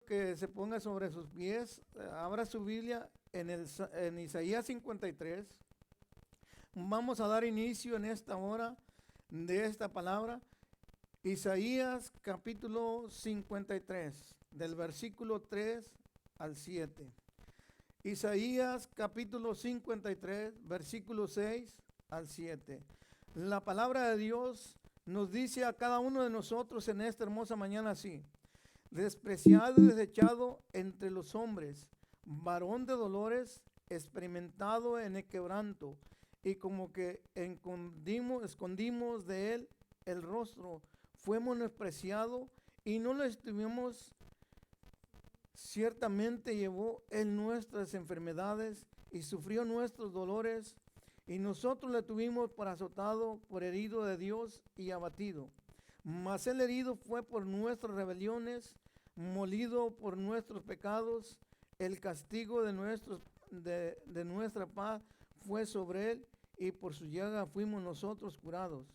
que se ponga sobre sus pies, abra su Biblia en Isaías 53. Vamos a dar inicio en esta hora de esta palabra. Isaías capítulo 53, del versículo 3 al 7. Isaías capítulo 53, versículo 6 al 7. La palabra de Dios nos dice a cada uno de nosotros en esta hermosa mañana así: despreciado y desechado entre los hombres, varón de dolores, experimentado en el quebranto, y como que escondimos de él el rostro, fue menospreciado y no lo estuvimos. Ciertamente llevó él nuestras enfermedades y sufrió nuestros dolores, y nosotros le tuvimos por azotado, por herido de Dios y abatido. Mas el herido fue por nuestras rebeliones, molido por nuestros pecados. El castigo de nuestra paz fue sobre él, y por su llaga fuimos nosotros curados.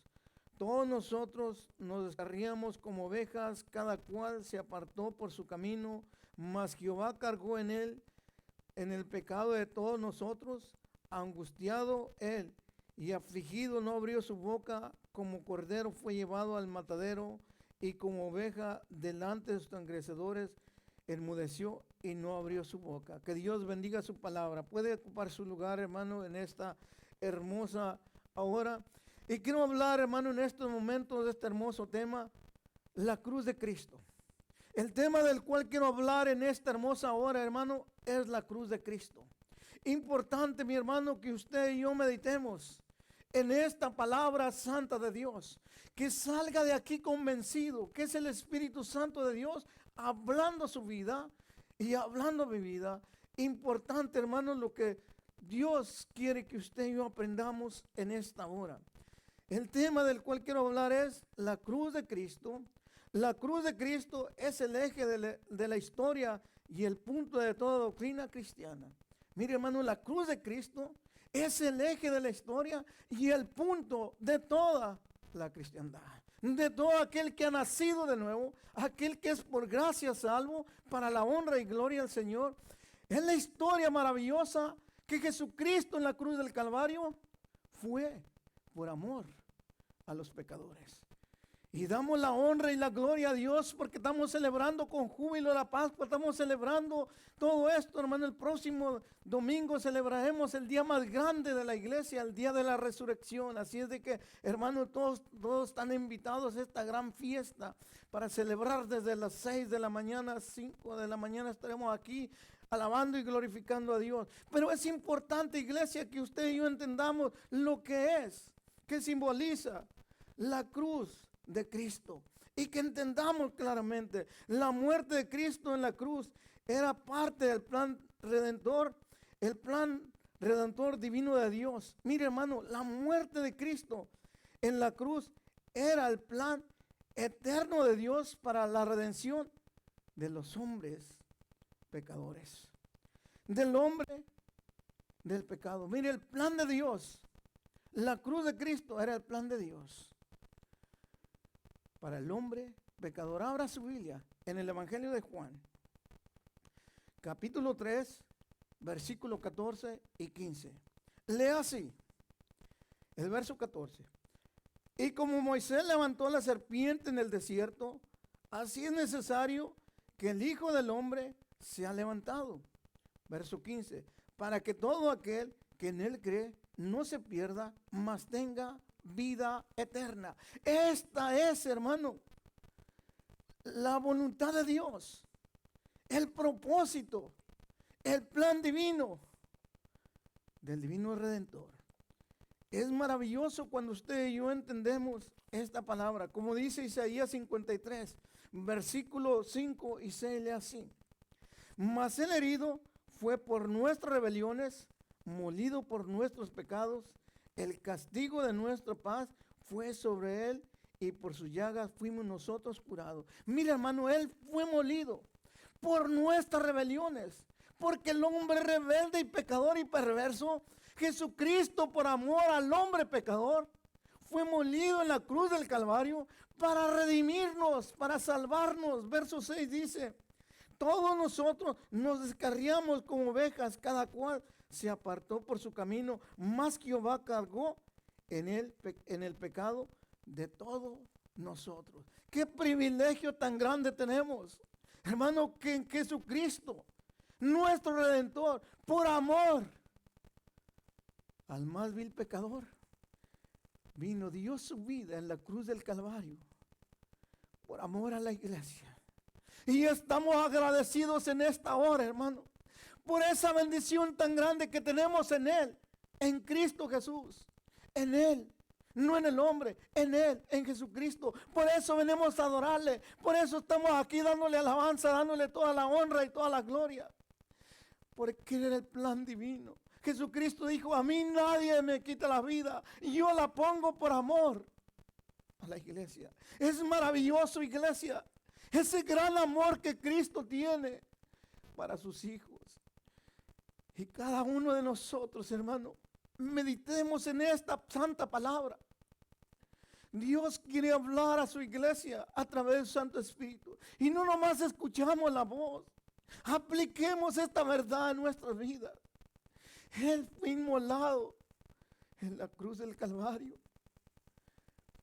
Todos nosotros nos descarriamos como ovejas, cada cual se apartó por su camino, mas Jehová cargó en él, en el pecado de todos nosotros. Angustiado él y afligido no abrió su boca, como cordero fue llevado al matadero, y como oveja delante de sus transgresadores enmudeció y no abrió su boca. Que Dios bendiga su palabra. Puede ocupar su lugar, hermano, en esta hermosa hora. Y quiero hablar, hermano, en estos momentos de este hermoso tema, la cruz de Cristo. El tema del cual quiero hablar en esta hermosa hora, hermano, es la cruz de Cristo. Importante, mi hermano, que usted y yo meditemos en esta palabra santa de Dios, que salga de aquí convencido que es el Espíritu Santo de Dios hablando su vida y hablando mi vida. Importante, hermano, lo que Dios quiere que usted y yo aprendamos en esta hora. El tema del cual quiero hablar es la cruz de Cristo. La cruz de Cristo es el eje de la historia y el punto de toda doctrina cristiana. Mire, hermano, la cruz de Cristo es el eje de la historia y el punto de toda la cristiandad. De todo aquel que ha nacido de nuevo, aquel que es por gracia salvo, para la honra y gloria del Señor. Es la historia maravillosa que Jesucristo en la cruz del Calvario fue por amor a los pecadores. Y damos la honra y la gloria a Dios porque estamos celebrando con júbilo la Pascua. Estamos celebrando todo esto, hermano. El próximo domingo celebraremos el día más grande de la iglesia, el día de la resurrección. Así es de que, hermano, todos están invitados a esta gran fiesta para celebrar desde las 6 de la mañana, 5 de la mañana estaremos aquí alabando y glorificando a Dios. Pero es importante, iglesia, que usted y yo entendamos lo que es, que simboliza la cruz de Cristo, y que entendamos claramente la muerte de Cristo en la cruz era parte del plan redentor, el plan redentor divino de Dios. Mire, hermano, la muerte de Cristo en la cruz era el plan eterno de Dios para la redención de los hombres pecadores, del hombre del pecado. Mire, el plan de Dios, la cruz de Cristo era el plan de Dios para el hombre pecador. Abra su Biblia en el Evangelio de Juan, capítulo 3, versículos 14 y 15. Lea así, el verso 14. Y como Moisés levantó la serpiente en el desierto, así es necesario que el Hijo del Hombre sea levantado. Verso 15. Para que todo aquel que en él cree no se pierda, mas tenga vida eterna. Esta es, hermano, la voluntad de Dios, el propósito, el plan divino del divino Redentor. Es maravilloso cuando usted y yo entendemos esta palabra. Como dice Isaías 53, versículos 5 y 6, lee así: mas el herido fue por nuestras rebeliones, molido por nuestros pecados. El castigo de nuestra paz fue sobre él, y por sus llagas fuimos nosotros curados. Mira, hermano, él fue molido por nuestras rebeliones, porque el hombre rebelde y pecador y perverso, Jesucristo, por amor al hombre pecador, fue molido en la cruz del Calvario para redimirnos, para salvarnos. Verso 6 dice: Todos nosotros nos descarriamos como ovejas, cada cual se apartó por su camino, mas Jehová cargó en el pecado de todos nosotros. Qué privilegio tan grande tenemos, hermano, que en Jesucristo, nuestro Redentor, por amor al más vil pecador, vino, dio su vida en la cruz del Calvario, por amor a la iglesia. Y estamos agradecidos en esta hora, hermano, por esa bendición tan grande que tenemos en Él, en Cristo Jesús, en Él, no en el hombre, en Él, en Jesucristo. Por eso venimos a adorarle, por eso estamos aquí dándole alabanza, dándole toda la honra y toda la gloria, porque era el plan divino. Jesucristo dijo, a mí nadie me quita la vida, yo la pongo por amor a la iglesia. Es maravilloso, iglesia, ese gran amor que Cristo tiene para sus hijos. Y cada uno de nosotros, hermano, meditemos en esta santa palabra. Dios quiere hablar a su iglesia a través del Santo Espíritu. Y no nomás escuchamos la voz, apliquemos esta verdad en nuestras vidas. Él fue inmolado en la cruz del Calvario.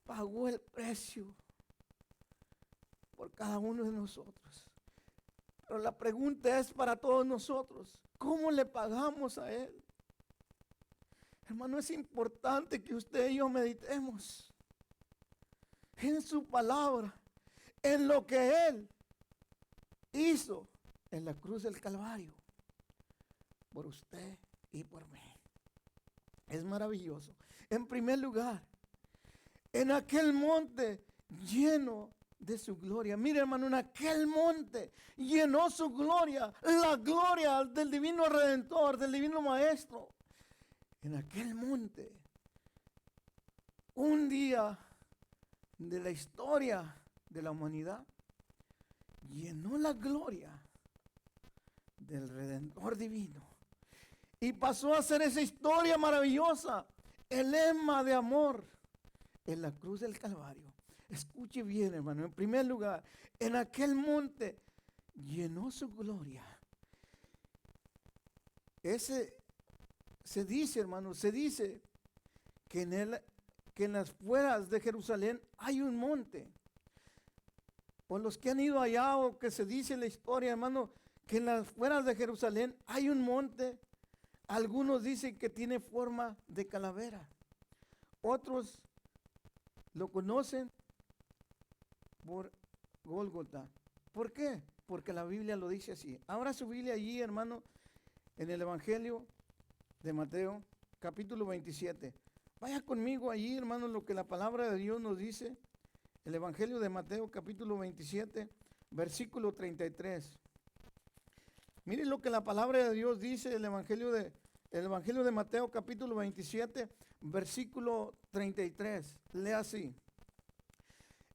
Pagó el precio por cada uno de nosotros. Pero la pregunta es para todos nosotros, ¿cómo le pagamos a Él? Hermano, es importante que usted y yo meditemos en su palabra, en lo que Él hizo en la cruz del Calvario por usted y por mí. Es maravilloso. En primer lugar, en aquel monte lleno de su gloria. Mire, hermano, en aquel monte llenó su gloria, la gloria del divino Redentor, del divino Maestro. En aquel monte, un día de la historia de la humanidad, llenó la gloria del Redentor divino. Y pasó a ser esa historia maravillosa, el lema de amor en la cruz del Calvario. Escuche bien, hermano. En primer lugar, en aquel monte llenó su gloria. Se dice, hermano, se dice que en las fueras de Jerusalén hay un monte. Por los que han ido allá, o que se dice en la historia, hermano, que en las fueras de Jerusalén hay un monte. Algunos dicen que tiene forma de calavera. Otros lo conocen por Gólgota. ¿Por qué? Porque la Biblia lo dice así. Abra su Biblia allí, hermano, en el Evangelio de Mateo, capítulo 27. Vaya conmigo allí, hermano, lo que la palabra de Dios nos dice. El Evangelio de Mateo, capítulo 27, versículo 33. Miren lo que la palabra de Dios dice, el Evangelio de Mateo, capítulo 27, versículo 33. Lea así.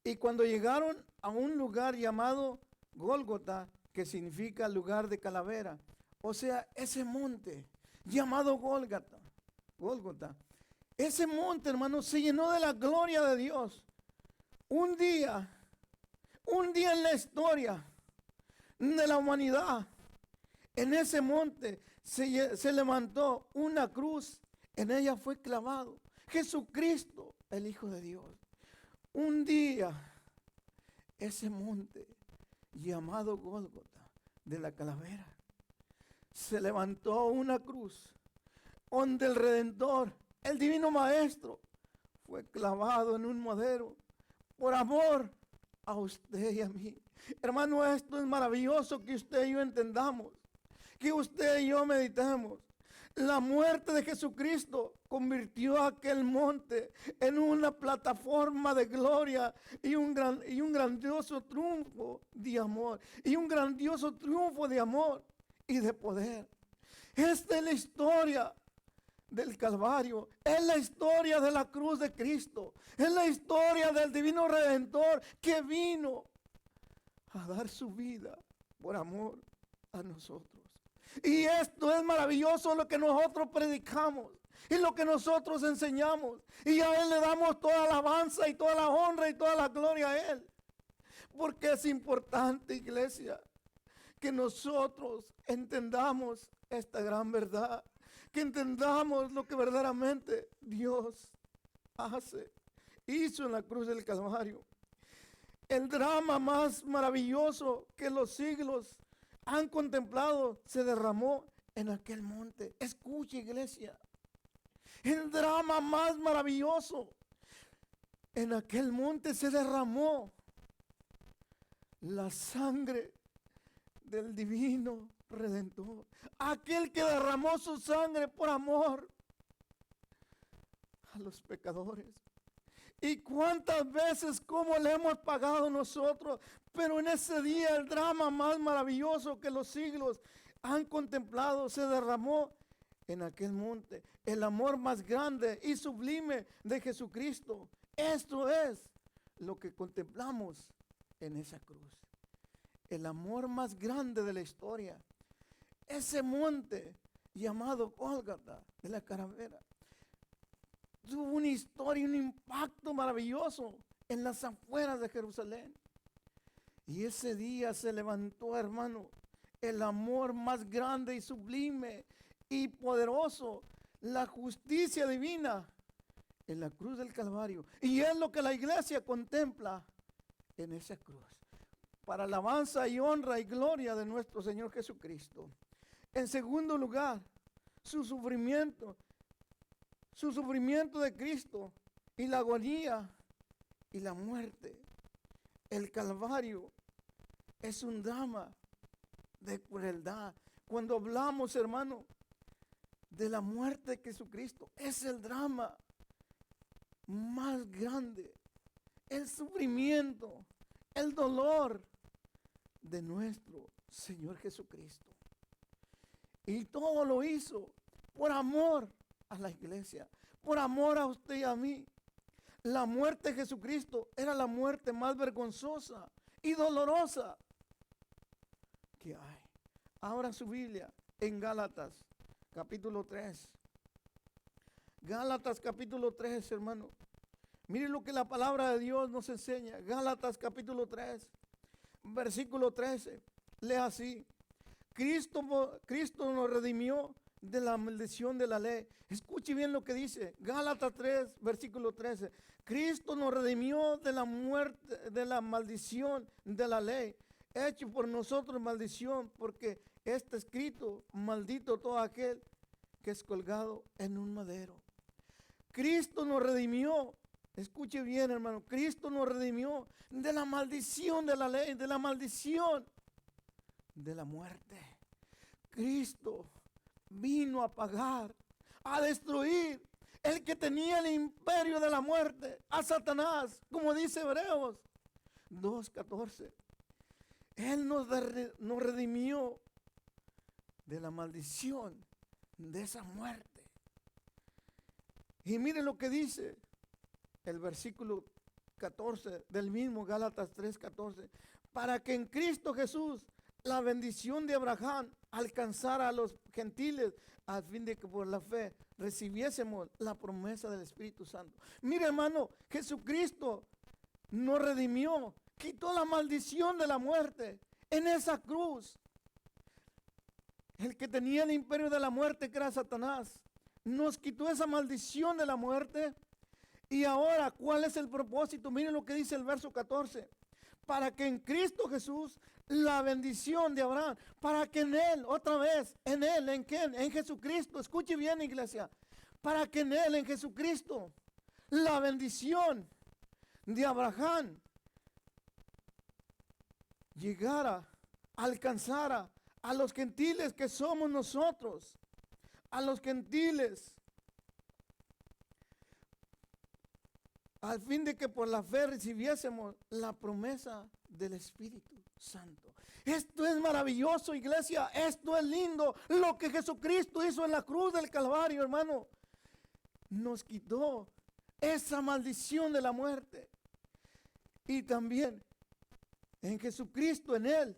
Y cuando llegaron a un lugar llamado Gólgota, que significa lugar de calavera, o sea, ese monte llamado Gólgota, ese monte, hermano, se llenó de la gloria de Dios. Un día en la historia de la humanidad, en ese monte se levantó una cruz, en ella fue clavado Jesucristo, el Hijo de Dios. Un día, ese monte llamado Gólgota de la calavera, se levantó una cruz donde el Redentor, el Divino Maestro, fue clavado en un madero por amor a usted y a mí. Hermano, esto es maravilloso que usted y yo entendamos, que usted y yo meditemos. La muerte de Jesucristo convirtió aquel monte en una plataforma de gloria y un grandioso triunfo de amor. Y un grandioso triunfo de amor y de poder. Esta es la historia del Calvario. Es la historia de la cruz de Cristo. Es la historia del divino Redentor que vino a dar su vida por amor a nosotros. Y esto es maravilloso, lo que nosotros predicamos y lo que nosotros enseñamos. Y a Él le damos toda la alabanza y toda la honra y toda la gloria a Él. Porque es importante, iglesia, que nosotros entendamos esta gran verdad, que entendamos lo que verdaderamente Dios hizo en la cruz del Calvario. El drama más maravilloso que los siglos han contemplado se derramó en aquel monte. Escuche, iglesia. El drama más maravilloso en aquel monte se derramó la sangre del divino Redentor. Aquel que derramó su sangre por amor a los pecadores. Y cuántas veces como le hemos pagado nosotros, pero en ese día el drama más maravilloso que los siglos han contemplado se derramó en aquel monte. El amor más grande y sublime de Jesucristo. Esto es lo que contemplamos en esa cruz. El amor más grande de la historia. Ese monte llamado Gólgota de la Calavera tuvo una historia, un impacto maravilloso en las afueras de Jerusalén. Y ese día se levantó, hermano, el amor más grande y sublime y poderoso, la justicia divina en la cruz del Calvario. Y es lo que la iglesia contempla en esa cruz, para alabanza y honra y gloria de nuestro Señor Jesucristo. En segundo lugar, su sufrimiento de Cristo y la agonía y la muerte. El Calvario es un drama de crueldad. Cuando hablamos, hermano, de la muerte de Jesucristo, es el drama más grande, el sufrimiento, el dolor de nuestro Señor Jesucristo. Y todo lo hizo por amor a la iglesia, por amor a usted y a mí. La muerte de Jesucristo era la muerte más vergonzosa y dolorosa que hay. Abra su Biblia en Gálatas capítulo 3. Gálatas capítulo 3, hermano. Mire lo que la palabra de Dios nos enseña. Gálatas capítulo 3, versículo 13. Lea así. Cristo nos redimió de la maldición de la ley. Escuche bien lo que dice. Gálatas 3, versículo 13. Cristo nos redimió de la muerte, de la maldición de la ley, hecho por nosotros maldición, porque está escrito: maldito todo aquel que es colgado en un madero. Cristo nos redimió. Escuche bien, hermano. Cristo nos redimió de la maldición de la ley, de la maldición de la muerte. Cristo vino a pagar, a destruir el que tenía el imperio de la muerte, a Satanás, como dice Hebreos 2:14. Él nos redimió de la maldición de esa muerte. Y mire lo que dice el versículo 14 del mismo Gálatas 3:14. Para que en Cristo Jesús la bendición de Abraham alcanzara a los gentiles, a fin de que por la fe recibiésemos la promesa del Espíritu Santo. Mire, hermano, Jesucristo nos redimió, quitó la maldición de la muerte en esa cruz. El que tenía el imperio de la muerte, que era Satanás, nos quitó esa maldición de la muerte. Y ahora, ¿cuál es el propósito? Miren lo que dice el verso 14. Para que en Cristo Jesús la bendición de Abraham, para que en Él, otra vez, en Él, ¿en quién? En Jesucristo. Escuche bien, iglesia. Para que en Él, en Jesucristo, la bendición de Abraham llegara, alcanzara a los gentiles que somos nosotros, a los gentiles, al fin de que por la fe recibiésemos la promesa del Espíritu Santo. Esto es maravilloso, iglesia. Esto es lindo. Lo que Jesucristo hizo en la cruz del Calvario, hermano, nos quitó esa maldición de la muerte. Y también en Jesucristo, en Él,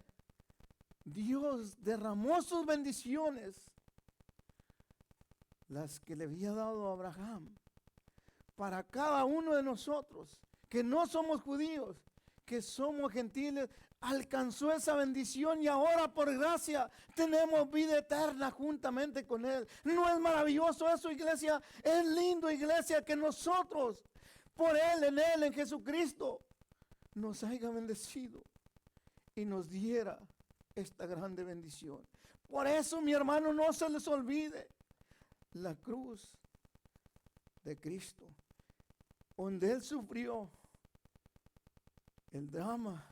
Dios derramó sus bendiciones, las que le había dado a Abraham, para cada uno de nosotros, que no somos judíos, que somos gentiles, alcanzó esa bendición y ahora por gracia tenemos vida eterna juntamente con Él. ¿No es maravilloso eso, iglesia? Es lindo, iglesia, que nosotros, por Él, en Jesucristo, nos haya bendecido y nos diera esta grande bendición. Por eso, mi hermano, no se les olvide la cruz de Cristo, donde Él sufrió el drama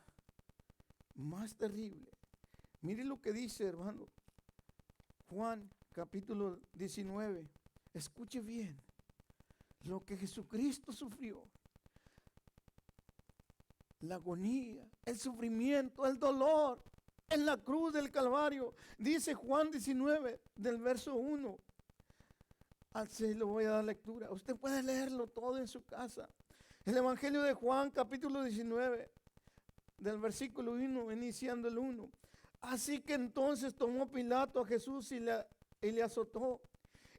más terrible. Mire lo que dice, hermano, Juan capítulo 19. Escuche bien lo que Jesucristo sufrió. La agonía, el sufrimiento, el dolor en la cruz del Calvario. Dice Juan 19 del verso 1 al 6, lo voy a dar lectura. Usted puede leerlo todo en su casa. El Evangelio de Juan capítulo 19 del versículo 1, iniciando el 1. Así que entonces tomó Pilato a Jesús y le azotó.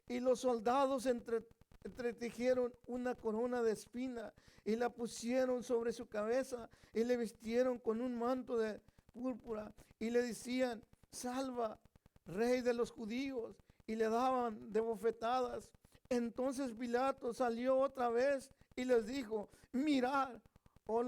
Y los soldados entretejieron una corona de espina y la pusieron sobre su cabeza y le vistieron con un manto de púrpura y le decían: salva, rey de los judíos, y le daban de bofetadas. Entonces Pilato salió otra vez y les dijo: mirad, os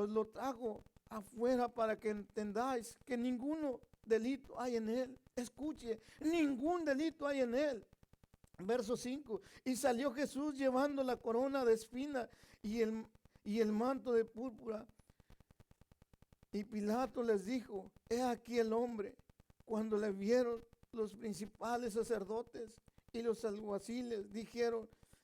lo trago afuera para que entendáis que ninguno delito hay en él. Escuche, ningún delito hay en él. Verso 5. Y salió Jesús llevando la corona de espina y el manto de púrpura. Y Pilato les dijo: he aquí el hombre. Cuando le vieron los principales sacerdotes y los alguaciles,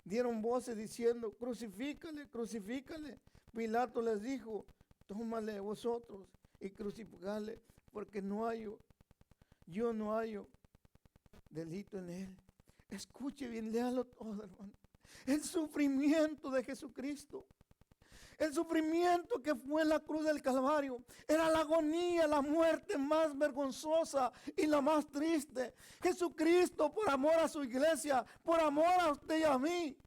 dieron voces diciendo: crucifícale, crucifícale. Pilato les dijo: tómale vosotros y crucificale, porque yo no hallo delito en él. Escuche bien, léalo todo, hermano. El sufrimiento de Jesucristo, el sufrimiento que fue en la cruz del Calvario, era la agonía, la muerte más vergonzosa y la más triste. Jesucristo, por amor a su iglesia, por amor a usted y a mí,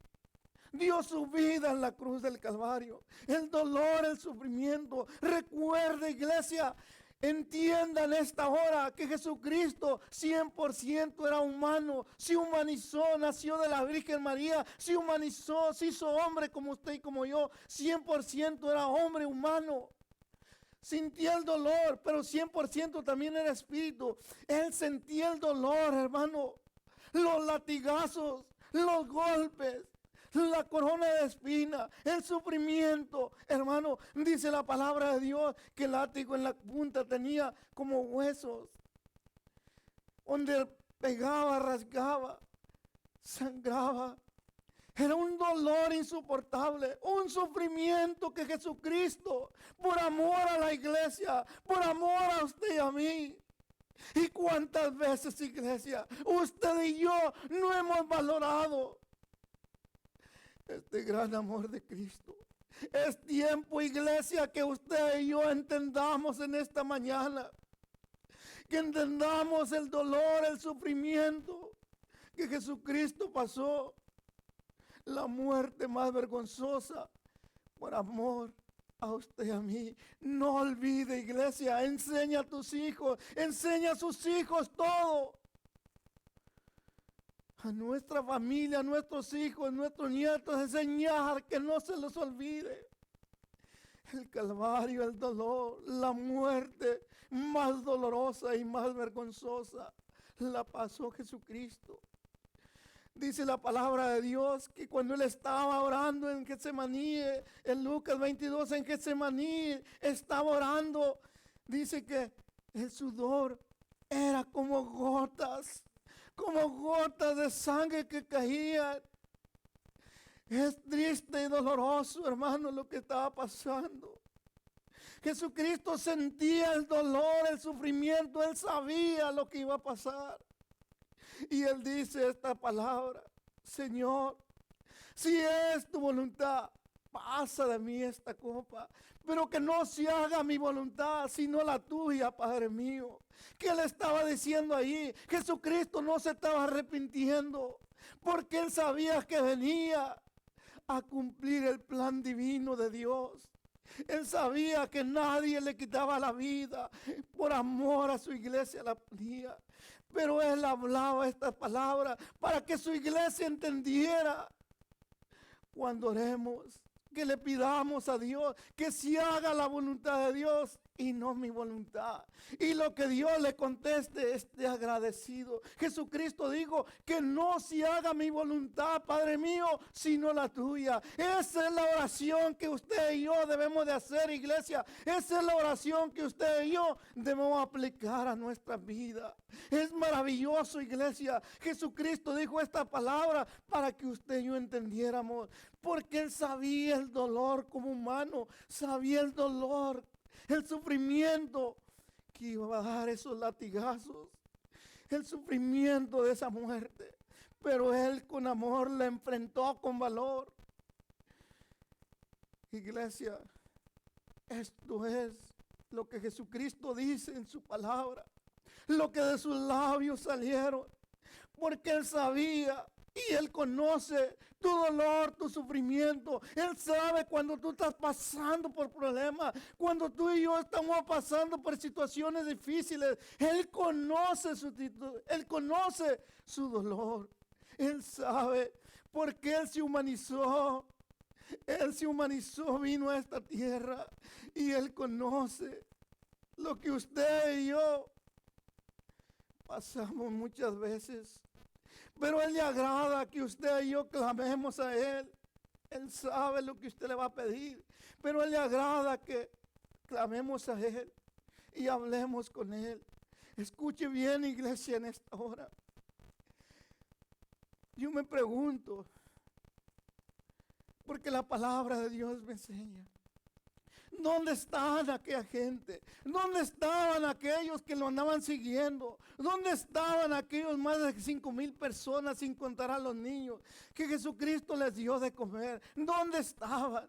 dio su vida en la cruz del Calvario. El dolor, el sufrimiento. Recuerde, iglesia, entienda en esta hora que Jesucristo 100% era humano, se humanizó, nació de la Virgen María, se humanizó, se hizo hombre como usted y como yo, 100% era hombre humano. Sentía el dolor, pero 100% también era espíritu. Él sentía el dolor, hermano, los latigazos, los golpes, la corona de espina, el sufrimiento. Hermano, dice la palabra de Dios que el látigo en la punta tenía como huesos, donde pegaba, rasgaba, sangraba. Era un dolor insoportable, un sufrimiento que Jesucristo, por amor a la iglesia, por amor a usted y a mí. Y cuántas veces, iglesia, usted y yo no hemos valorado este gran amor de Cristo. Es tiempo, iglesia, que usted y yo entendamos en esta mañana, que entendamos el dolor, el sufrimiento que Jesucristo pasó, la muerte más vergonzosa, por amor a usted y a mí. No olvide, iglesia, enseña a tus hijos, enseña a sus hijos todo. A nuestra familia, a nuestros hijos, nuestros nietos, enseñar que no se los olvide. El calvario, el dolor, la muerte más dolorosa y más vergonzosa la pasó Jesucristo. Dice la palabra de Dios que cuando él estaba orando en Getsemaní, en Lucas 22, en Getsemaní, estaba orando. Dice que el sudor era como gotas de sangre que caían. Es triste y doloroso, hermano, lo que estaba pasando. Jesucristo sentía el dolor, el sufrimiento, él sabía lo que iba a pasar. Y él dice esta palabra: Señor, si es tu voluntad, pasa de mí esta copa, pero que no se haga mi voluntad, sino la tuya, Padre mío. ¿Qué él estaba diciendo ahí? Jesucristo no se estaba arrepintiendo, porque él sabía que venía a cumplir el plan divino de Dios. Él sabía que nadie le quitaba la vida. Por amor a su iglesia la ponía. Pero él hablaba estas palabras para que su iglesia entendiera. Cuando oremos, que le pidamos a Dios que se haga la voluntad de Dios y no mi voluntad. Y lo que Dios le conteste, esté agradecido. Jesucristo dijo que no se haga mi voluntad, Padre mío, sino la tuya. Esa es la oración que usted y yo debemos de hacer, iglesia. Esa es la oración que usted y yo debemos aplicar a nuestra vida. Es maravilloso, iglesia. Jesucristo dijo esta palabra para que usted y yo entendiéramos. Porque Él sabía el dolor como humano. Sabía el dolor, el sufrimiento que iba a dar esos latigazos. El sufrimiento de esa muerte. Pero Él con amor la enfrentó con valor. Iglesia, esto es lo que Jesucristo dice en su palabra. Lo que de sus labios salieron. Porque Él sabía y Él conoce tu dolor, tu sufrimiento. Él sabe cuando tú estás pasando por problemas, cuando tú y yo estamos pasando por situaciones difíciles. Él conoce Él conoce su dolor. Él sabe porque Él se humanizó. Él se humanizó, vino a esta tierra y Él conoce lo que usted y yo pasamos muchas veces. Pero a Él le agrada que usted y yo clamemos a Él. Él sabe lo que usted le va a pedir. Pero a Él le agrada que clamemos a Él y hablemos con Él. Escuche bien, iglesia, en esta hora. Yo me pregunto, porque la palabra de Dios me enseña. ¿Dónde estaban aquella gente? ¿Dónde estaban aquellos que lo andaban siguiendo? ¿Dónde estaban aquellos más de 5,000 personas, sin contar a los niños, que Jesucristo les dio de comer? ¿Dónde estaban?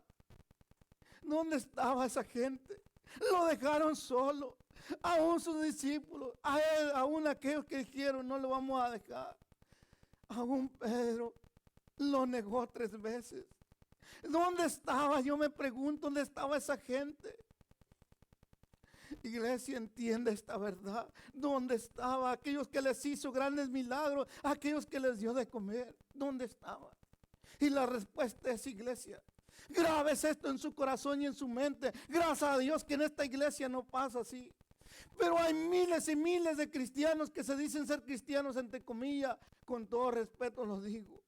¿Dónde estaba esa gente? Lo dejaron solo. Aún sus discípulos, aún aquellos que dijeron no lo vamos a dejar. Aún Pedro lo negó 3 veces. ¿Dónde estaba? Yo me pregunto, ¿dónde estaba esa gente? Iglesia, entiende esta verdad. ¿Dónde estaba aquellos que les hizo grandes milagros? Aquellos que les dio de comer. ¿Dónde estaban? Y la respuesta es, iglesia, grabes esto en su corazón y en su mente. Gracias a Dios que en esta iglesia no pasa así. Pero hay miles y miles de cristianos que se dicen ser cristianos, entre comillas, con todo respeto los digo,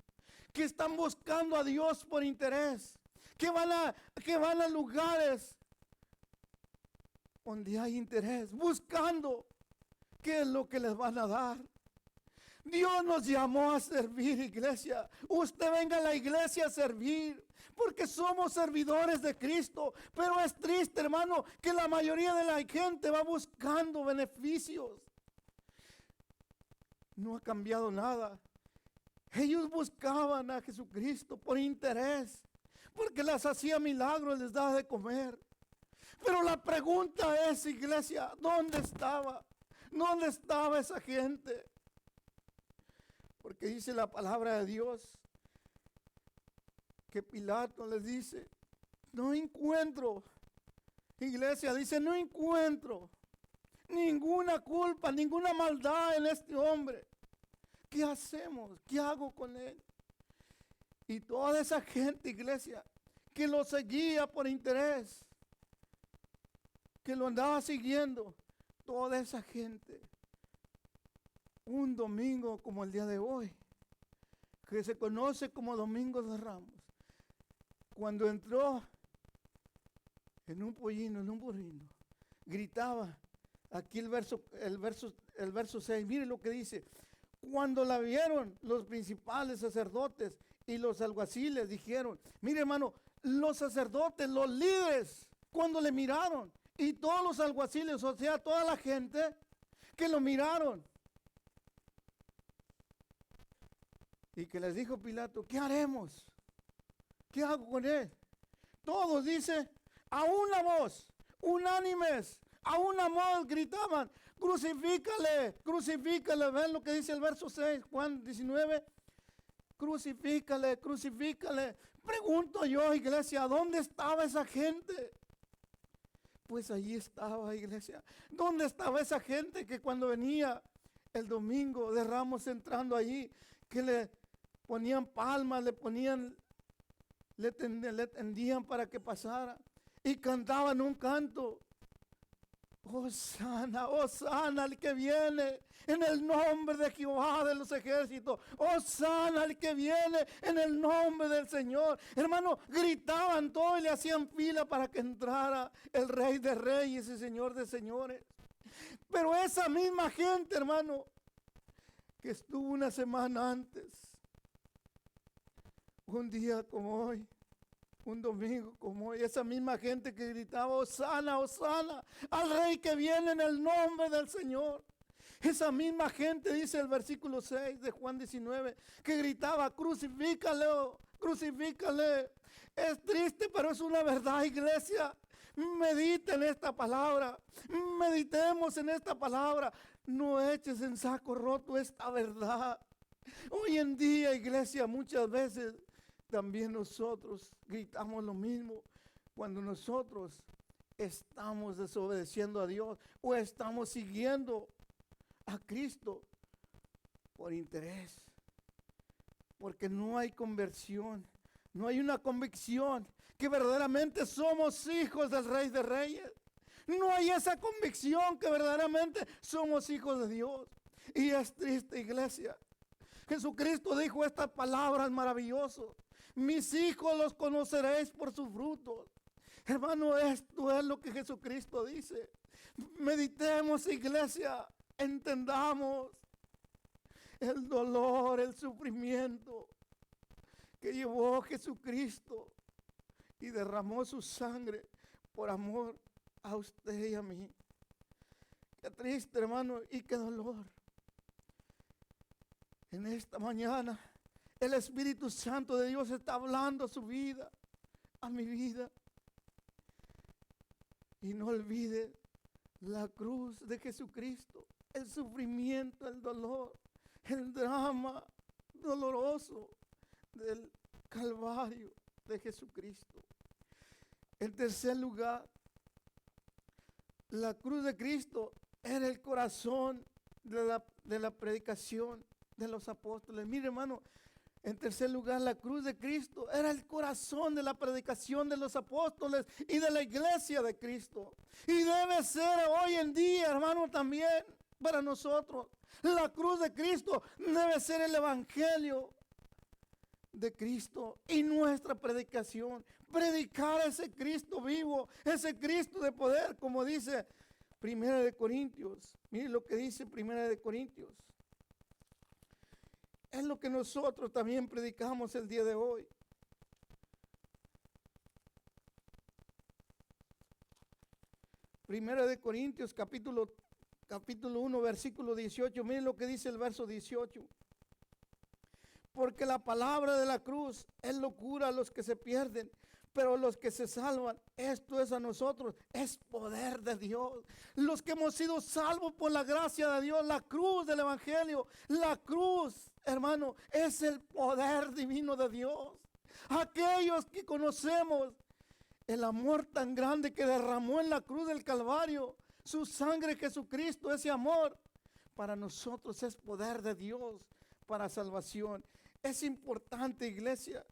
que están buscando a Dios por interés, que van a lugares donde hay interés, buscando qué es lo que les van a dar. Dios nos llamó a servir, iglesia. Usted venga a la iglesia a servir, porque somos servidores de Cristo. Pero es triste, hermano, que la mayoría de la gente va buscando beneficios. No ha cambiado nada. Ellos buscaban a Jesucristo por interés, porque les hacía milagros, les daba de comer. Pero la pregunta es, iglesia, ¿dónde estaba? ¿Dónde estaba esa gente? Porque dice la palabra de Dios que Pilato les dice, no encuentro, iglesia, dice, no encuentro ninguna culpa, ninguna maldad en este hombre. ¿Qué hacemos? ¿Qué hago con él? Y toda esa gente, iglesia, que lo seguía por interés, que lo andaba siguiendo, toda esa gente, un domingo como el día de hoy, que se conoce como Domingo de Ramos, cuando entró en un pollino, en un burrino, gritaba, aquí el verso 6, mire lo que dice. Cuando la vieron los principales sacerdotes y los alguaciles dijeron, mire hermano, los sacerdotes, los líderes, cuando le miraron, y todos los alguaciles, o sea, toda la gente que lo miraron, y que les dijo Pilato, ¿qué haremos? ¿Qué hago con él? Todos, dice, a una voz, unánimes, a una voz gritaban, crucifícale, crucifícale. Ven lo que dice el verso 6, Juan 19. Crucifícale, crucifícale. Pregunto yo, iglesia, ¿dónde estaba esa gente? pues allí estaba, iglesia. ¿Dónde estaba esa gente que cuando venía el domingo de Ramos entrando allí, que le ponían palmas, le tendían para que pasara y cantaban un canto? Hosana, Hosana al que viene en el nombre de Jehová de los ejércitos. Hosana al que viene en el nombre del Señor. Hermano, gritaban todo y le hacían fila para que entrara el Rey de Reyes y Señor de Señores. Pero esa misma gente, hermano, que estuvo una semana antes, un día como hoy, un domingo como hoy, esa misma gente que gritaba Hosana, Hosana al Rey que viene en el nombre del Señor. Esa misma gente, dice el versículo 6 de Juan 19, que gritaba crucifícale, crucifícale. Es triste, pero es una verdad, iglesia. Medite en esta palabra, meditemos en esta palabra. No eches en saco roto esta verdad. Hoy en día, iglesia, muchas veces también nosotros gritamos lo mismo cuando nosotros estamos desobedeciendo a Dios o estamos siguiendo a Cristo por interés, porque no hay conversión, no hay una convicción que verdaderamente somos hijos del Rey de Reyes. No hay esa convicción que verdaderamente somos hijos de Dios. Y es triste, iglesia. Jesucristo dijo estas palabras maravillosas: mis hijos los conoceréis por sus frutos. Hermano, esto es lo que Jesucristo dice. Meditemos, iglesia, entendamos el dolor, el sufrimiento que llevó Jesucristo y derramó su sangre por amor a usted y a mí. Qué triste, hermano, y qué dolor. En esta mañana el Espíritu Santo de Dios está hablando a su vida, a mi vida. Y no olvide la cruz de Jesucristo, el sufrimiento, el dolor, el drama doloroso del Calvario de Jesucristo. En tercer lugar, la cruz de Cristo era el corazón de la predicación de los apóstoles. Mire, hermano, en tercer lugar, la cruz de Cristo era el corazón de la predicación de los apóstoles y de la iglesia de Cristo. Y debe ser hoy en día, hermano, también para nosotros. La cruz de Cristo debe ser el evangelio de Cristo y nuestra predicación. Predicar a ese Cristo vivo, ese Cristo de poder, como dice Primera de Corintios. Mire lo que dice Primera de Corintios. Es lo que nosotros también predicamos el día de hoy. Primera de Corintios, capítulo 1, versículo 18. Miren lo que dice el verso 18. Porque la palabra de la cruz es locura a los que se pierden, pero los que se salvan, esto es a nosotros, es poder de Dios. Los que hemos sido salvos por la gracia de Dios, la cruz del evangelio, la cruz, hermano, es el poder divino de Dios. Aquellos que conocemos el amor tan grande que derramó en la cruz del Calvario, su sangre Jesucristo, ese amor, para nosotros es poder de Dios para salvación. Es importante, iglesia.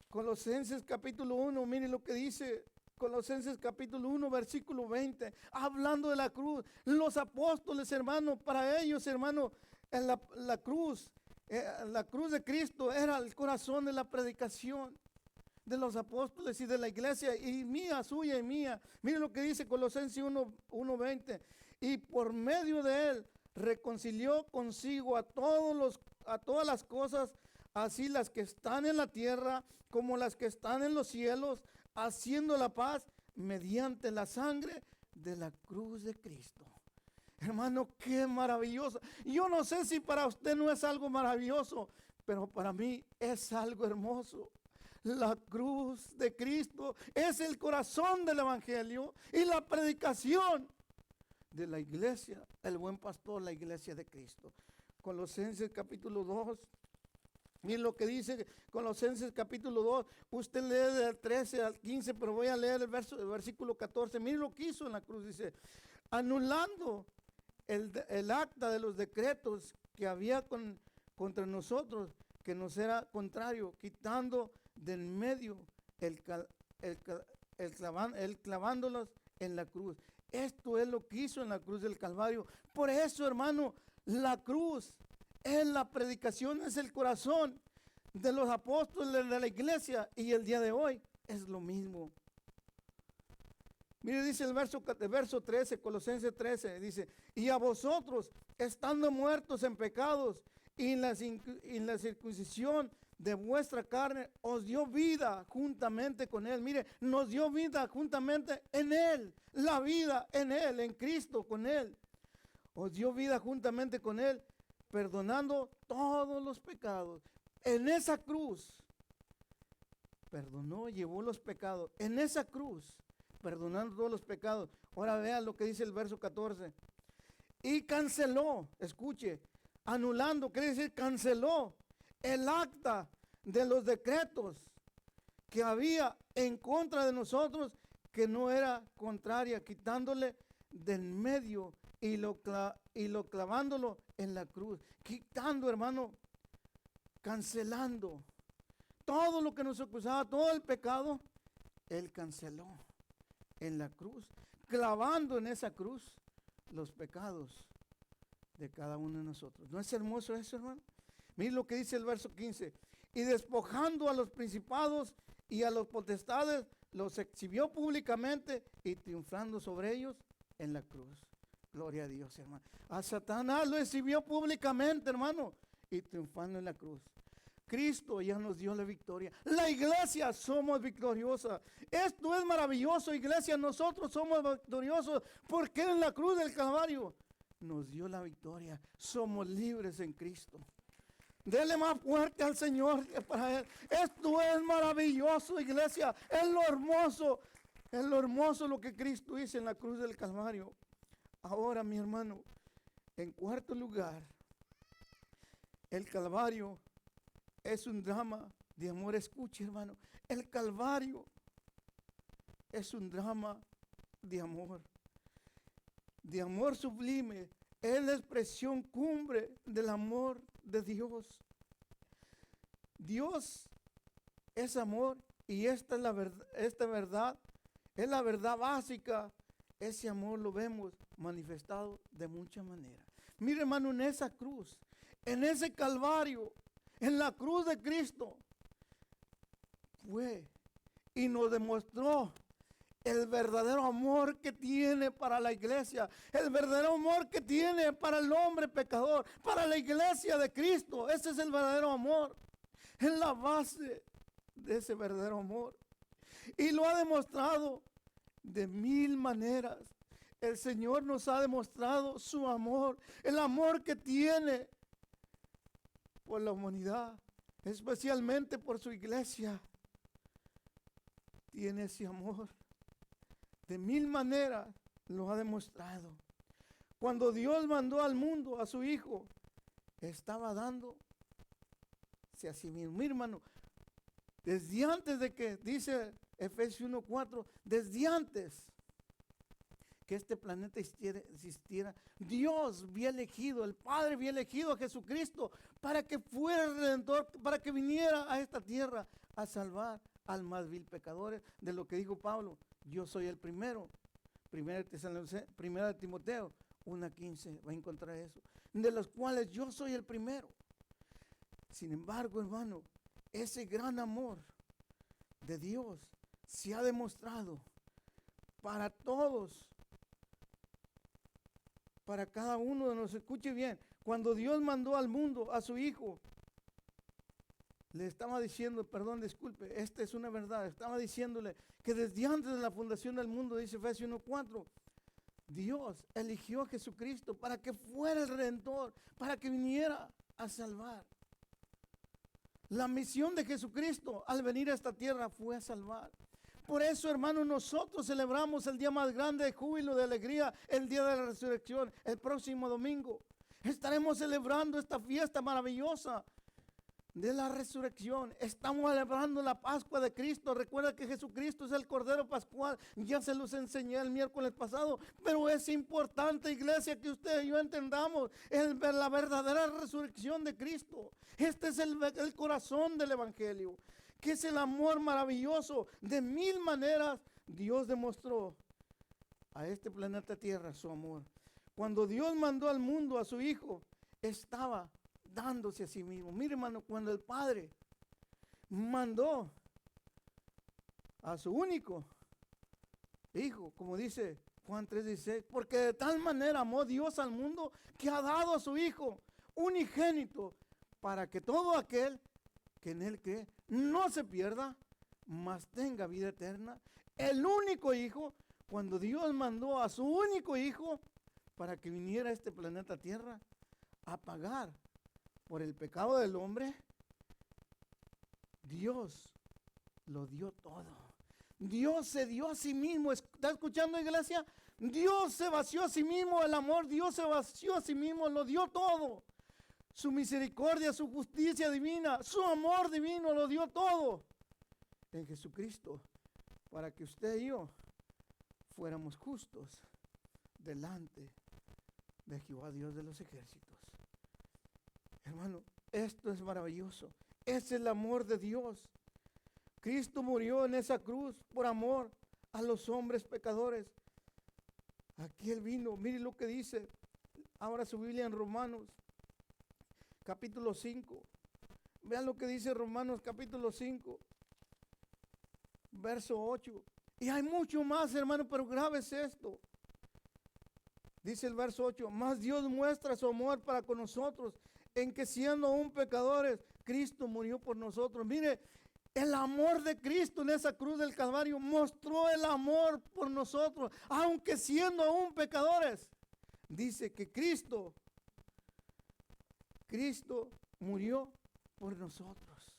Colosenses capítulo 1, mire lo que dice Colosenses capítulo 1, versículo 20, hablando de la cruz. Los apóstoles, hermano, para ellos, hermano, la cruz de Cristo era el corazón de la predicación de los apóstoles y de la iglesia, y mía, suya y mía. Mire lo que dice Colosenses 1, 20, y por medio de él reconcilió consigo a todas las cosas, así las que están en la tierra como las que están en los cielos, haciendo la paz mediante la sangre de la cruz de Cristo. Hermano, qué maravilloso. Yo no sé si para usted no es algo maravilloso, pero para mí es algo hermoso. La cruz de Cristo es el corazón del evangelio y la predicación de la iglesia, el buen pastor, la iglesia de Cristo. Colosenses capítulo 2, Miren lo que dice Colosenses capítulo 2. Usted lee del 13 al 15, pero voy a leer el versículo 14. Miren lo que hizo en la cruz. Dice, anulando el acta de los decretos que había contra nosotros, que nos era contrario, quitando del medio clavándolos en la cruz. Esto es lo que hizo en la cruz del Calvario. Por eso, hermano, la cruz es la predicación, es el corazón de los apóstoles de la iglesia, y el día de hoy es lo mismo. Mire, dice el verso 13, Colosenses 13, dice, y a vosotros, estando muertos en pecados y en la circuncisión de vuestra carne, os dio vida juntamente con Él. Mire, nos dio vida juntamente en Él, la vida en Él, en Cristo, con Él. Os dio vida juntamente con Él, perdonando todos los pecados. En esa cruz, perdonó, llevó los pecados. En esa cruz, perdonando todos los pecados. Ahora vean lo que dice el verso 14. Y canceló, escuche, anulando, quiere decir canceló el acta de los decretos que había en contra de nosotros, que no era contraria, quitándole del medio y lo clavándolo en la cruz. Quitando, hermano, cancelando todo lo que nos acusaba, todo el pecado, Él canceló en la cruz, clavando en esa cruz los pecados de cada uno de nosotros. ¿No es hermoso eso, hermano? Miren lo que dice el verso 15. Y despojando a los principados y a los potestades, los exhibió públicamente y triunfando sobre ellos en la cruz. Gloria a Dios, hermano. A Satanás lo exhibió públicamente, hermano, y triunfando en la cruz. Cristo ya nos dio la victoria. La iglesia somos victoriosa. Esto es maravilloso, iglesia. Nosotros somos victoriosos porque en la cruz del Calvario nos dio la victoria. Somos libres en Cristo. Dele más fuerte al Señor que para Él. Esto es maravilloso, iglesia. Es lo hermoso lo que Cristo hizo en la cruz del Calvario. Ahora, mi hermano, en cuarto lugar, el Calvario es un drama de amor. Escuche, hermano, el Calvario es un drama de amor sublime. Es la expresión cumbre del amor de Dios. Dios es amor, y esta es la verdad, es la verdad básica. Ese amor lo vemos manifestado de muchas maneras. Mire, hermano, en esa cruz, en ese Calvario, en la cruz de Cristo, fue y nos demostró el verdadero amor que tiene para la iglesia, el verdadero amor que tiene para el hombre pecador, para la iglesia de Cristo. Ese es el verdadero amor, es la base de ese verdadero amor. Y lo ha demostrado de mil maneras. El Señor nos ha demostrado su amor, el amor que tiene por la humanidad, especialmente por su iglesia. Tiene ese amor. De mil maneras lo ha demostrado. Cuando Dios mandó al mundo a su Hijo, estaba dándose a sí mismo. Mi hermano, desde antes de que, dice Efesios 1:4, desde antes que este planeta existiera, Dios había elegido, el Padre había elegido a Jesucristo para que fuera el Redentor, para que viniera a esta tierra a salvar al más vil pecadores, de lo que dijo Pablo. Yo soy el primero. Primera de Timoteo 1:15, va a encontrar eso. De los cuales yo soy el primero. Sin embargo, hermano, ese gran amor de Dios se ha demostrado para todos, para cada uno de nosotros. Escuche bien, cuando Dios mandó al mundo a su Hijo, le estaba diciendo, esta es una verdad, estaba diciéndole que desde antes de la fundación del mundo, dice Efesios 1:4, Dios eligió a Jesucristo para que fuera el Redentor, para que viniera a salvar. La misión de Jesucristo al venir a esta tierra fue a salvar. Por eso, hermanos, nosotros celebramos el día más grande de júbilo, de alegría, el día de la resurrección, el próximo domingo. Estaremos celebrando esta fiesta maravillosa de la resurrección. Estamos celebrando la Pascua de Cristo. Recuerda que Jesucristo es el Cordero Pascual. Ya se los enseñé el miércoles pasado, pero es importante, iglesia, que usted y yo entendamos la verdadera resurrección de Cristo. Este es el corazón del Evangelio, que es el amor maravilloso. De mil maneras Dios demostró a este planeta Tierra su amor. Cuando Dios mandó al mundo a su Hijo, estaba dándose a sí mismo. Mire, hermano, cuando el Padre mandó a su único Hijo, como dice Juan 3:16, porque de tal manera amó Dios al mundo que ha dado a su Hijo unigénito, para que todo aquel que en Él cree no se pierda, mas tenga vida eterna. El único Hijo, cuando Dios mandó a su único Hijo para que viniera a este planeta Tierra a pagar por el pecado del hombre, Dios lo dio todo. Dios se dio a sí mismo. ¿Está escuchando, iglesia? Dios se vació a sí mismo, el amor. Dios se vació a sí mismo, lo dio todo. Su misericordia, su justicia divina, su amor divino, lo dio todo en Jesucristo, para que usted y yo fuéramos justos delante de Jehová Dios de los ejércitos. Hermano, esto es maravilloso. Es el amor de Dios. Cristo murió en esa cruz por amor a los hombres pecadores. Aquí Él vino. Mire lo que dice. Abra su Biblia en Romanos, capítulo 5. Vean lo que dice Romanos, capítulo 5, verso 8. Y hay mucho más, hermano, pero grave es esto. Dice el verso 8: mas Dios muestra su amor para con nosotros, en que siendo aún pecadores, Cristo murió por nosotros. Mire, el amor de Cristo en esa cruz del Calvario mostró el amor por nosotros, aunque siendo aún pecadores. Dice que Cristo murió por nosotros.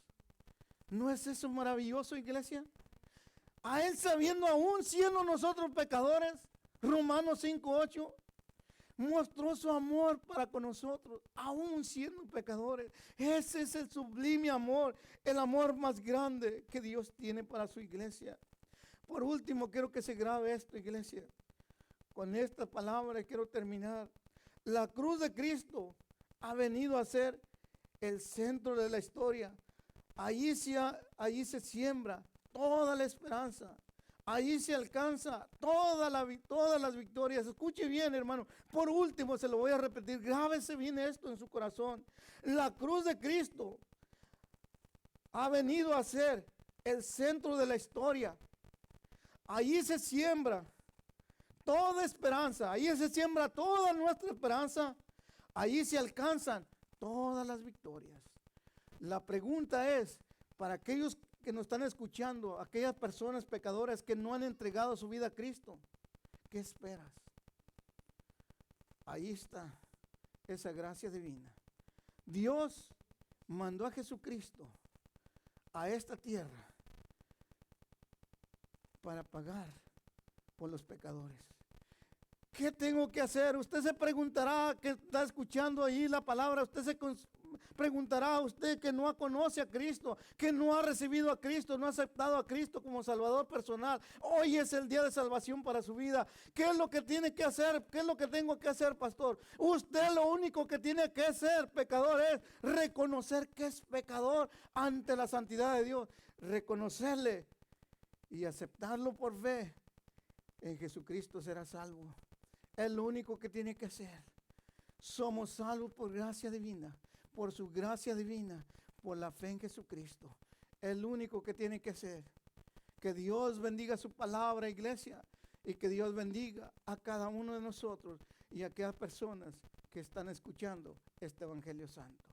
¿No es eso maravilloso, iglesia? A Él sabiendo aún siendo nosotros pecadores, Romanos 5:8, mostró su amor para con nosotros, aún siendo pecadores. Ese es el sublime amor, el amor más grande que Dios tiene para su iglesia. Por último, quiero que se grabe esto, iglesia. Con esta palabra quiero terminar. La cruz de Cristo ha venido a ser el centro de la historia. Allí se siembra toda la esperanza. Allí se alcanza todas las victorias. Escuche bien, hermano. Por último, se lo voy a repetir. Grábese bien esto en su corazón. La cruz de Cristo ha venido a ser el centro de la historia. Allí se siembra toda esperanza. Allí se siembra toda nuestra esperanza. Allí se alcanzan todas las victorias. La pregunta es, para aquellos que nos están escuchando, aquellas personas pecadoras que no han entregado su vida a Cristo, ¿qué esperas? Ahí está esa gracia divina. Dios mandó a Jesucristo a esta tierra para pagar por los pecadores. ¿Qué tengo que hacer? Usted se preguntará, que está escuchando ahí la palabra, usted se preguntará, usted que no conoce a Cristo, que no ha recibido a Cristo, no ha aceptado a Cristo como Salvador personal. Hoy es el día de salvación para su vida. ¿Qué es lo que tiene que hacer? ¿Qué es lo que tengo que hacer, pastor? Usted lo único que tiene que hacer, pecador, es reconocer que es pecador ante la santidad de Dios. Reconocerle y aceptarlo por fe. En Jesucristo será salvo. Es lo único que tiene que hacer. Somos salvos por gracia divina, por su gracia divina, por la fe en Jesucristo. Es lo único que tiene que hacer. Que Dios bendiga su palabra, iglesia, y que Dios bendiga a cada uno de nosotros y a aquellas personas que están escuchando este Evangelio Santo.